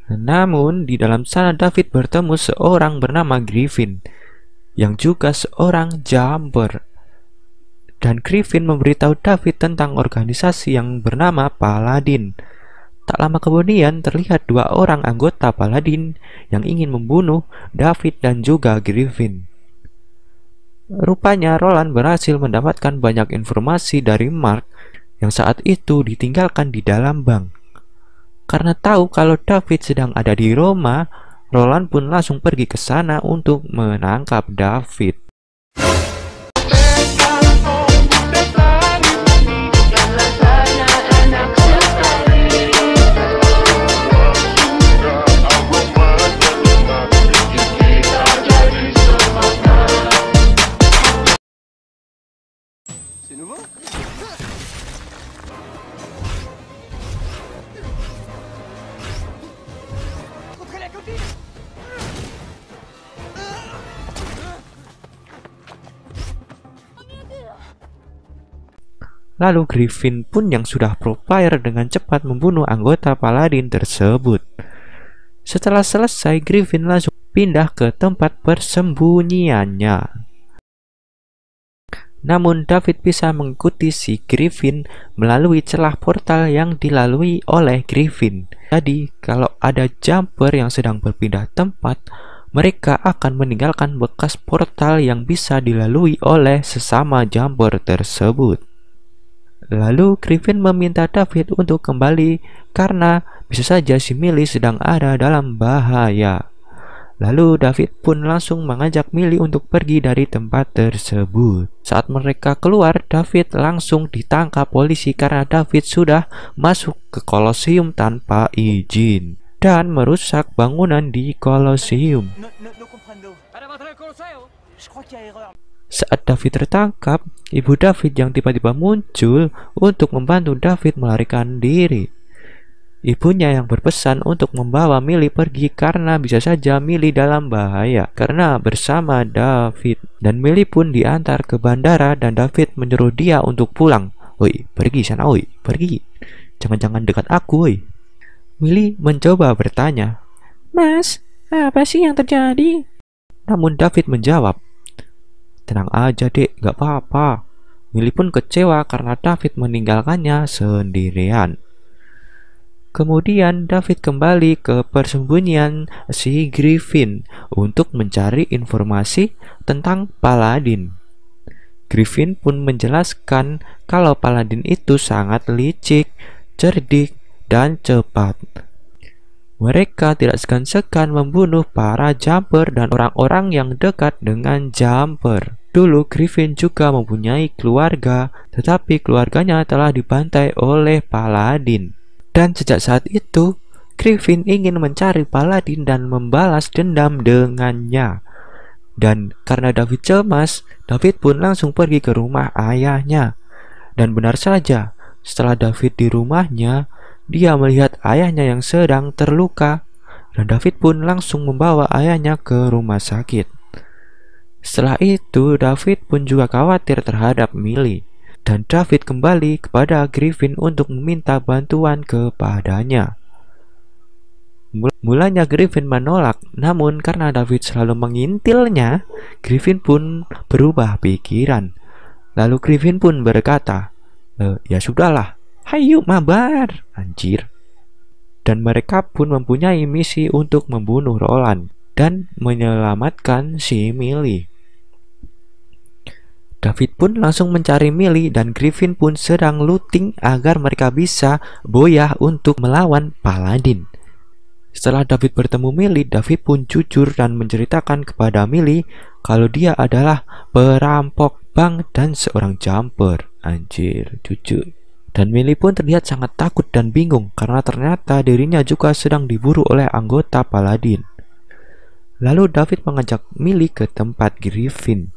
Namun, di dalam sana David bertemu seorang bernama Griffin, yang juga seorang jumper. Dan Griffin memberitahu David tentang organisasi yang bernama Paladin. Tak lama kemudian terlihat dua orang anggota Paladin yang ingin membunuh David dan juga Griffin. Rupanya Roland berhasil mendapatkan banyak informasi dari Mark yang saat itu ditinggalkan di dalam bank. Karena tahu kalau David sedang ada di Roma, Roland pun langsung pergi ke sana untuk menangkap David. Lalu Griffin pun yang sudah pro player dengan cepat membunuh anggota Paladin tersebut. Setelah selesai, Griffin langsung pindah ke tempat persembunyiannya. Namun David bisa mengikuti si Griffin melalui celah portal yang dilalui oleh Griffin. Jadi kalau ada jumper yang sedang berpindah tempat, mereka akan meninggalkan bekas portal yang bisa dilalui oleh sesama jumper tersebut. Lalu Griffin meminta David untuk kembali karena bisa saja si Millie sedang ada dalam bahaya. Lalu David pun langsung mengajak Millie untuk pergi dari tempat tersebut. Saat mereka keluar, David langsung ditangkap polisi karena David sudah masuk ke Kolosium tanpa izin dan merusak bangunan di Kolosium. Saat David tertangkap, ibu David yang tiba-tiba muncul untuk membantu David melarikan diri. Ibunya yang berpesan untuk membawa Millie pergi karena bisa saja Millie dalam bahaya karena bersama David. Dan Millie pun diantar ke bandara dan David menyuruh dia untuk pulang. "Woi, pergi sana, woi, pergi. Jangan-jangan dekat aku, woi." Millie mencoba bertanya, "Mas, apa sih yang terjadi?" Namun David menjawab, "Tenang aja dek, gak apa-apa." Millie pun kecewa karena David meninggalkannya sendirian. Kemudian David kembali ke persembunyian si Griffin untuk mencari informasi tentang Paladin. Griffin pun menjelaskan kalau Paladin itu sangat licik, cerdik, dan cepat. Mereka tidak segan-segan membunuh para jumper dan orang-orang yang dekat dengan jumper. Dulu Griffin juga mempunyai keluarga, tetapi keluarganya telah dibantai oleh Paladin. Dan sejak saat itu, Griffin ingin mencari Paladin dan membalas dendam dengannya. Dan karena David cemas, David pun langsung pergi ke rumah ayahnya. Dan benar saja, setelah David di rumahnya, dia melihat ayahnya yang sedang terluka. Dan David pun langsung membawa ayahnya ke rumah sakit. Setelah itu, David pun juga khawatir terhadap Millie. Dan David kembali kepada Griffin untuk meminta bantuan kepadanya. Mulanya Griffin menolak, namun karena David selalu mengintilnya, Griffin pun berubah pikiran. Lalu Griffin pun berkata, "Ya sudahlah, hayu mabar, anjir." Dan mereka pun mempunyai misi untuk membunuh Roland dan menyelamatkan si Millie. David pun langsung mencari Millie dan Griffin pun sedang looting agar mereka bisa boyah untuk melawan Paladin. Setelah David bertemu Millie, David pun jujur dan menceritakan kepada Millie kalau dia adalah perampok bank dan seorang jumper. Anjir, jujur. Dan Millie pun terlihat sangat takut dan bingung karena ternyata dirinya juga sedang diburu oleh anggota Paladin. Lalu David mengajak Millie ke tempat Griffin.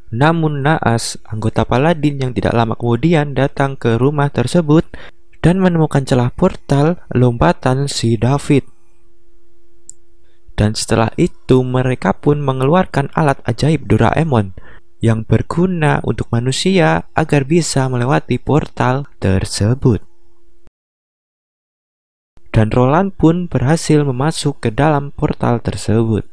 Namun naas, anggota Paladin yang tidak lama kemudian datang ke rumah tersebut dan menemukan celah portal lompatan si David. Dan setelah itu mereka pun mengeluarkan alat ajaib Doraemon yang berguna untuk manusia agar bisa melewati portal tersebut. Dan Roland pun berhasil masuk ke dalam portal tersebut.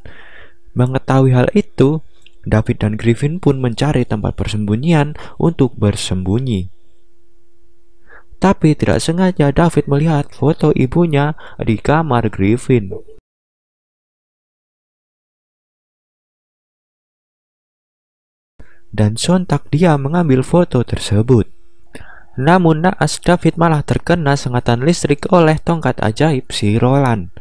Mengetahui hal itu, David dan Griffin pun mencari tempat persembunyian untuk bersembunyi. Tapi tidak sengaja David melihat foto ibunya di kamar Griffin. Dan sontak dia mengambil foto tersebut. Namun naas David malah terkena sengatan listrik oleh tongkat ajaib si Roland.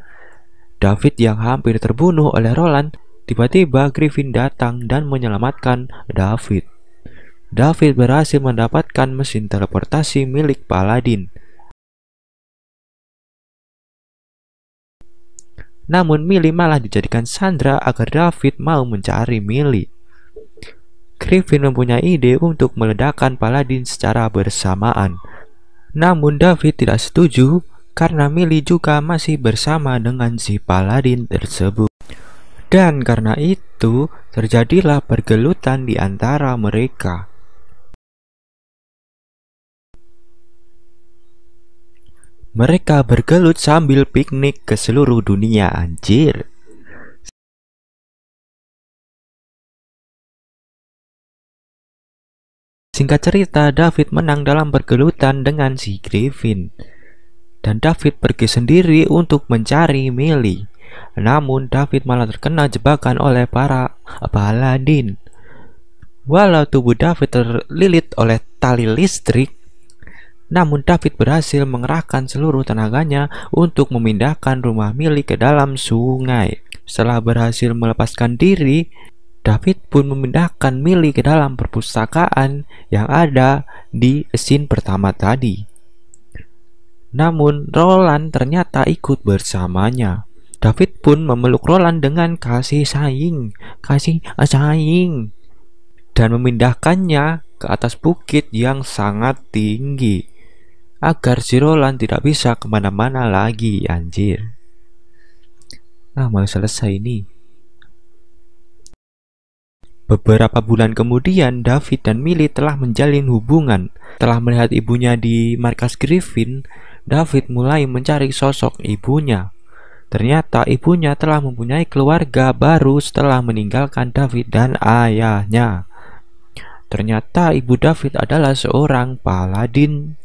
David yang hampir terbunuh oleh Roland, tiba-tiba Griffin datang dan menyelamatkan David. David berhasil mendapatkan mesin teleportasi milik Paladin. Namun Millie malah dijadikan sandera agar David mau mencari Millie. Griffin mempunyai ide untuk meledakkan Paladin secara bersamaan. Namun David tidak setuju karena Millie juga masih bersama dengan si Paladin tersebut. Dan karena itu terjadilah pergelutan di antara mereka. Mereka bergelut sambil piknik ke seluruh dunia, anjir. Singkat cerita, David menang dalam pergelutan dengan si Griffin. Dan David pergi sendiri untuk mencari Millie. Namun David malah terkena jebakan oleh para Paladin. Walau tubuh David terlilit oleh tali listrik, namun David berhasil mengerahkan seluruh tenaganya untuk memindahkan rumah Millie ke dalam sungai. Setelah berhasil melepaskan diri, David pun memindahkan Millie ke dalam perpustakaan yang ada di scene pertama tadi. Namun Roland ternyata ikut bersamanya. David pun memeluk Roland dengan kasih sayang, dan memindahkannya ke atas bukit yang sangat tinggi agar si Roland tidak bisa kemana-mana lagi, anjir. Mau selesai nih. Beberapa bulan kemudian, David dan Millie telah menjalin hubungan. Setelah melihat ibunya di markas Griffin, David mulai mencari sosok ibunya. Ternyata ibunya telah mempunyai keluarga baru setelah meninggalkan David dan ayahnya. Ternyata ibu David adalah seorang Paladin.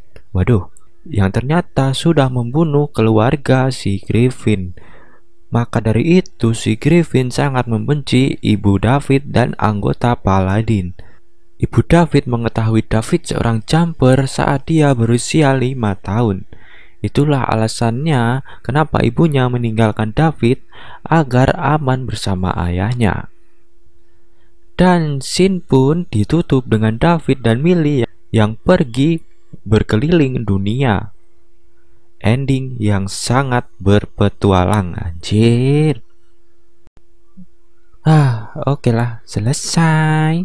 Yang ternyata sudah membunuh keluarga si Griffin. Maka dari itu si Griffin sangat membenci ibu David dan anggota Paladin. Ibu David mengetahui David seorang jumper saat dia berusia 5 tahun. Itulah alasannya kenapa ibunya meninggalkan David agar aman bersama ayahnya. Dan scene pun ditutup dengan David dan Millie yang pergi berkeliling dunia. Ending yang sangat berpetualang, anjir. Oke lah, selesai.